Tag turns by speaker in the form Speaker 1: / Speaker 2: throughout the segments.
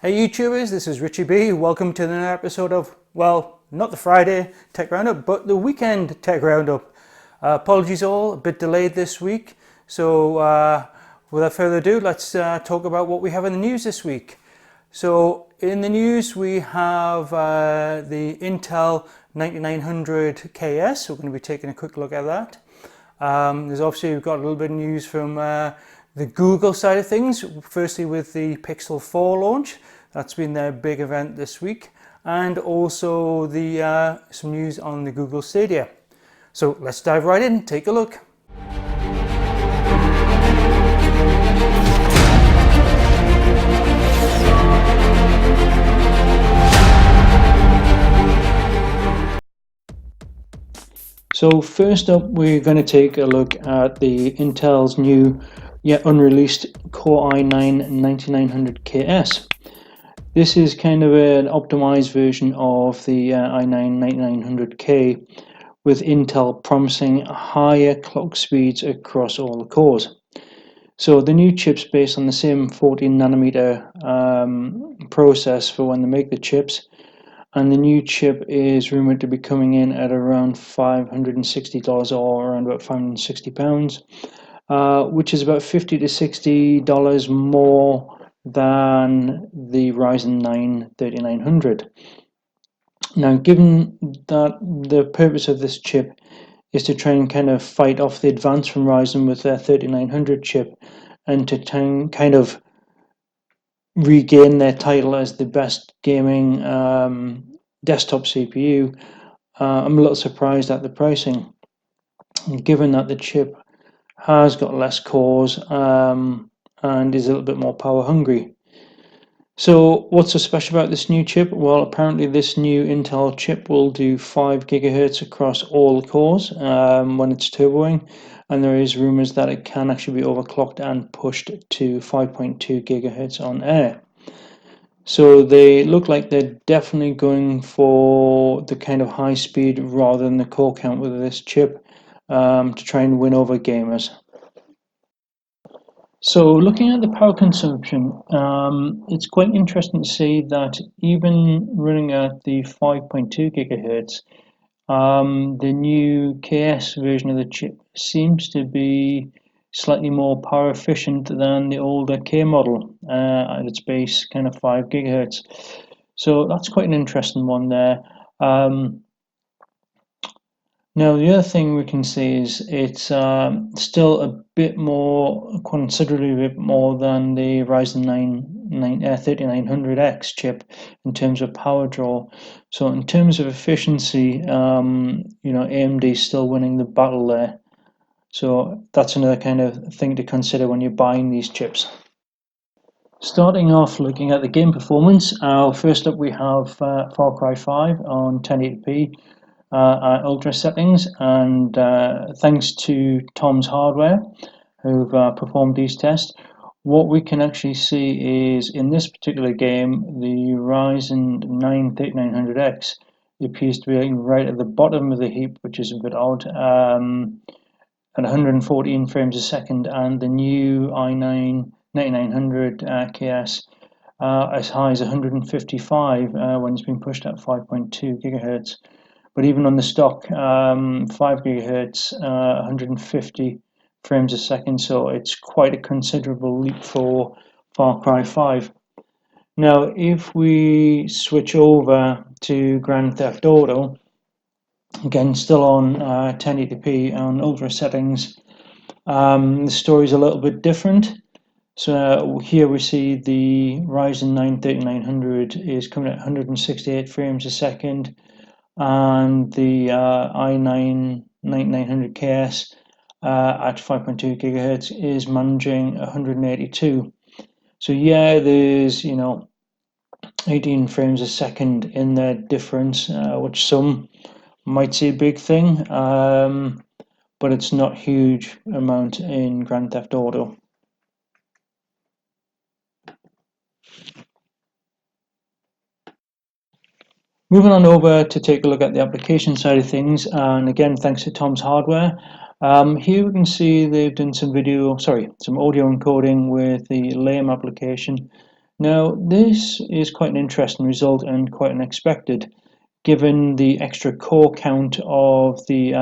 Speaker 1: Hey YouTubers, this is Richie B. Welcome to another episode of, well, not the Friday Tech Roundup, but the weekend Tech Roundup. Apologies all, a bit delayed this week. So without further ado, let's talk about what we have in the news this week. So in the news we have the Intel 9900KS. We're going to be taking a quick look at that. There's obviously, we've got a little bit of news from the Google side of things. Firstly with the Pixel 4 launch. That's been their big event this week. And also the some news on the Google Stadia. So let's dive right in, take a look. So first up, we're going to take a look at the Intel's new yet unreleased Core i9-9900KS. This is kind of an optimized version of the i9-9900K, with Intel promising higher clock speeds across all the cores. So the new chip's based on the same 14 nanometer process for when they make the chips, and the new chip is rumored to be coming in at around $560 or around about £560, which is about $50 to $60 more than the Ryzen 9 3900. Now, given that the purpose of this chip is to try and kind of fight off the advance from Ryzen with their 3900 chip, and to kind of regain their title as the best gaming desktop CPU, I'm a little surprised at the pricing, given that the chip has got less cores and is a little bit more power hungry. So what's so special about this new chip? Well, apparently this new Intel chip will do 5 gigahertz across all the cores when it's turboing, and there is rumors that it can actually be overclocked and pushed to 5.2 gigahertz on air. So they look like they're definitely going for the kind of high speed rather than the core count with this chip to try and win over gamers. So looking at the power consumption, it's quite interesting to see that even running at the 5.2 gigahertz, the new KS version of the chip seems to be slightly more power efficient than the older K model at its base kind of 5 gigahertz. So that's quite an interesting one there. Now, the other thing we can see is it's still a bit more, considerably a bit more than the Ryzen 9 3900X chip in terms of power draw. So in terms of efficiency, AMD is still winning the battle there. So that's another kind of thing to consider when you're buying these chips. Starting off looking at the game performance, first up we have Far Cry 5 on 1080p. At ultra settings, and thanks to Tom's Hardware, who've performed these tests, what we can actually see is in this particular game the Ryzen 9 3900X appears to be right at the bottom of the heap, which is a bit odd, at 114 frames a second, and the new i9 9900 KS as high as 155 when it's been pushed at 5.2 gigahertz. But even on the stock 5 gigahertz, 150 frames a second, so it's quite a considerable leap for Far Cry 5. Now, if we switch over to Grand Theft Auto, again still on 1080p on ultra settings, the story's a little bit different. So here we see the Ryzen 9 3900 is coming at 168 frames a second, and the i9 9900KS at 5.2 gigahertz is managing 182. So yeah, there's 18 frames a second in their difference, which some might see a big thing, but it's not huge amount in Grand Theft Auto. Moving on over to take a look at the application side of things, and again, thanks to Tom's Hardware. Here we can see they've done some audio encoding with the LAME application. Now, this is quite an interesting result and quite unexpected, given the extra core count of the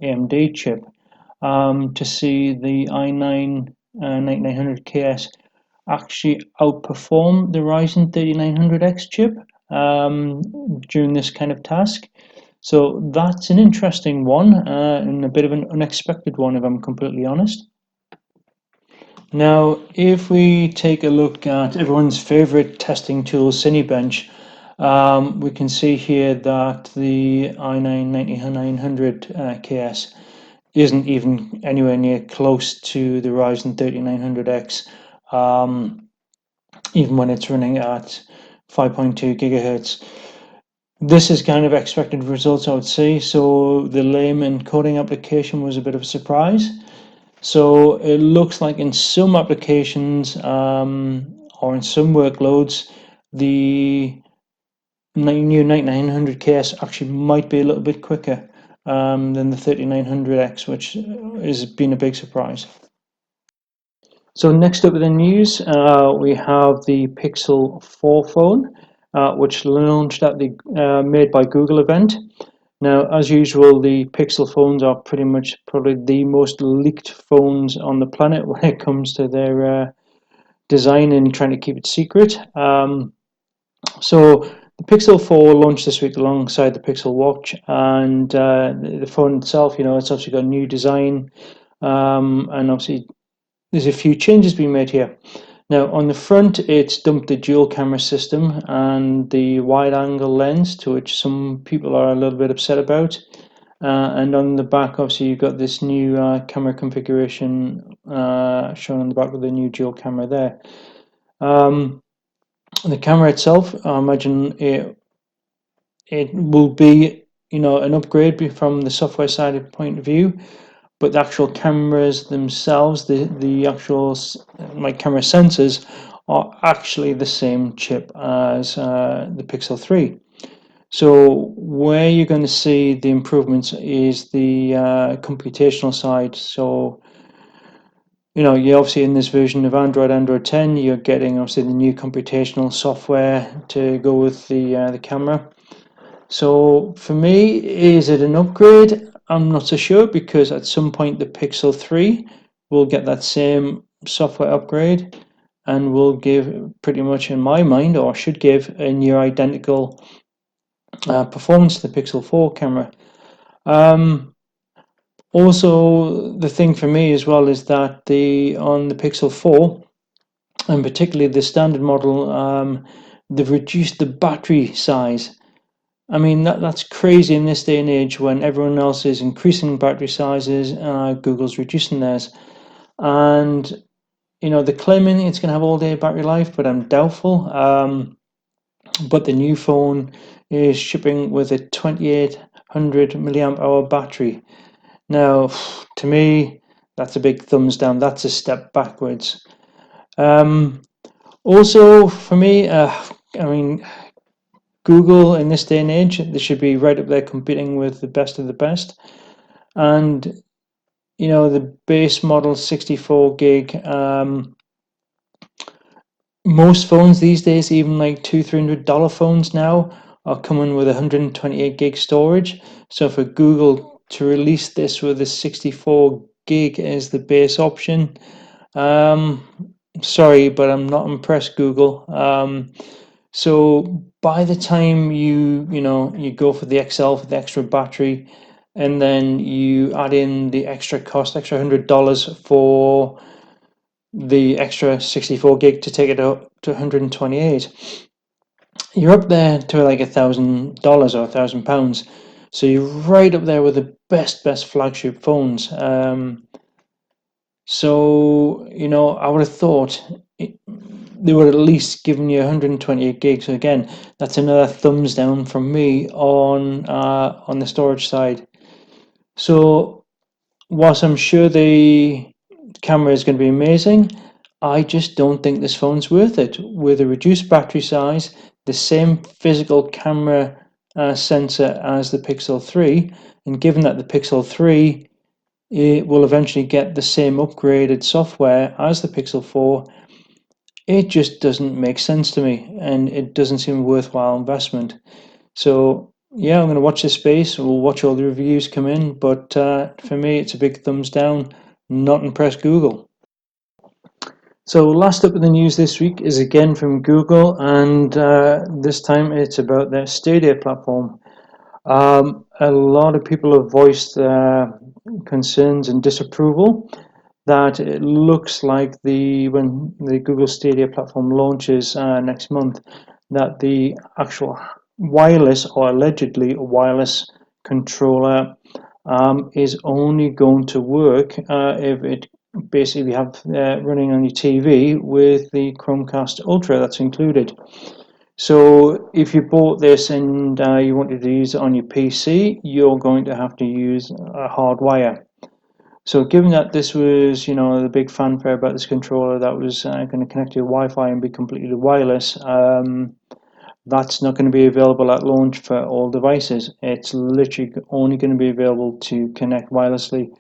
Speaker 1: AMD chip. To see the i9 9900KS actually outperform the Ryzen 3900X chip um, during this kind of task. So that's an interesting one and a bit of an unexpected one, if I'm completely honest. Now, if we take a look at everyone's favorite testing tool, Cinebench, we can see here that the i9 9900 KS isn't even anywhere near close to the Ryzen 3900X, even when it's running at 5.2 gigahertz. This is kind of expected results, I would say. So the layman coding application was a bit of a surprise. So it looks like in some applications or in some workloads, the new 9900KS actually might be a little bit quicker than the 3900X, which has been a big surprise. So next up in the news, we have the Pixel 4 phone, which launched at the Made by Google event. Now, as usual, the Pixel phones are pretty much probably the most leaked phones on the planet when it comes to their design and trying to keep it secret. So the Pixel 4 launched this week alongside the Pixel Watch, and the phone itself, it's obviously got a new design, and obviously there's a few changes being made here. Now, on the front, it's dumped the dual camera system and the wide angle lens, to which some people are a little bit upset about. And on the back, obviously, you've got this new camera configuration shown on the back with the new dual camera there. The camera itself, I imagine it will be, an upgrade from the software side point of view. But the actual cameras themselves, the actual camera sensors, are actually the same chip as the Pixel 3. So where you're going to see the improvements is the computational side. So you're obviously in this version of Android 10, you're getting obviously the new computational software to go with the camera. So for me, is it an upgrade? I'm not so sure, because at some point the Pixel 3 will get that same software upgrade and will give pretty much, in my mind, or should give a near identical performance to the Pixel 4 camera. Also, the thing for me as well is that on the Pixel 4, and particularly the standard model, they've reduced the battery size. I mean, that's crazy in this day and age when everyone else is increasing battery sizes, Google's reducing theirs. And, they're claiming it's going to have all day battery life, but I'm doubtful. But the new phone is shipping with a 2800 milliamp hour battery. Now, to me, that's a big thumbs down. That's a step backwards. Also, for me, I mean, Google in this day and age, they should be right up there competing with the best of the best. And, the base model 64 gig, most phones these days, even like $200-300 phones now, are coming with 128 gig storage. So for Google to release this with a 64 gig as the base option, sorry, but I'm not impressed, Google. So by the time you go for the XL for the extra battery, and then you add in the extra cost, extra $100 for the extra 64 gig to take it up to 128, you're up there to like $1,000 or £1,000. So you're right up there with the best flagship phones. So I would have thought they would at least given you 128 gigs. So again, that's another thumbs down from me on the storage side. So whilst I'm sure the camera is going to be amazing, I just don't think this phone's worth it. With a reduced battery size, the same physical camera sensor as the Pixel 3, and given that the Pixel 3 it will eventually get the same upgraded software as the Pixel 4, it just doesn't make sense to me, and it doesn't seem a worthwhile investment. So yeah, I'm going to watch this space. We'll watch all the reviews come in, but for me, it's a big thumbs down. Not impressed, Google. So last up in the news this week is again from Google, and this time it's about their Stadia platform. A lot of people have voiced concerns and disapproval that it looks like when the Google Stadia platform launches next month, that the actual wireless or allegedly wireless controller is only going to work if it basically have running on your TV with the Chromecast Ultra that's included. So if you bought this and you wanted to use it on your PC, you're going to have to use a hard wire. So given that this was, the big fanfare about this controller that was going to connect to your Wi-Fi and be completely wireless, that's not going to be available at launch for all devices. It's literally only going to be available to connect wirelessly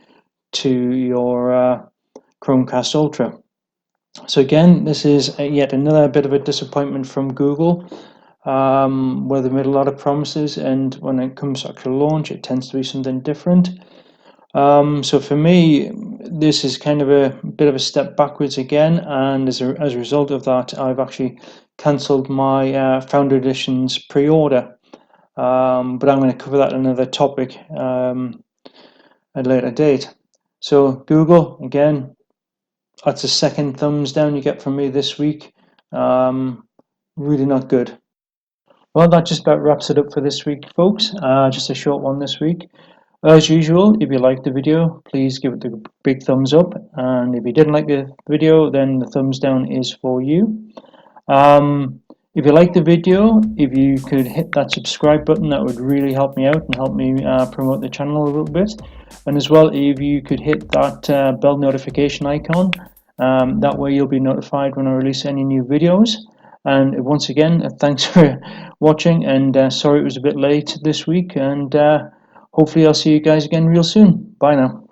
Speaker 1: to your Chromecast Ultra. So again, this is yet another bit of a disappointment from Google, where they made a lot of promises, and when it comes to actual launch, it tends to be something different. So for me, this is kind of a bit of a step backwards again, and as a result of that, I've actually cancelled my Founder Editions pre-order. But I'm going to cover that in another topic at a later date. So Google, again, that's a second thumbs down you get from me this week. Really not good. Well, that just about wraps it up for this week, folks. Just a short one this week. As usual, if you liked the video, please give it the big thumbs up. And if you didn't like the video, then the thumbs down is for you. If you like the video, if you could hit that subscribe button, that would really help me out and help me promote the channel a little bit. And as well, if you could hit that bell notification icon, that way you'll be notified when I release any new videos. And once again, thanks for watching, and sorry it was a bit late this week, and hopefully I'll see you guys again real soon. Bye now.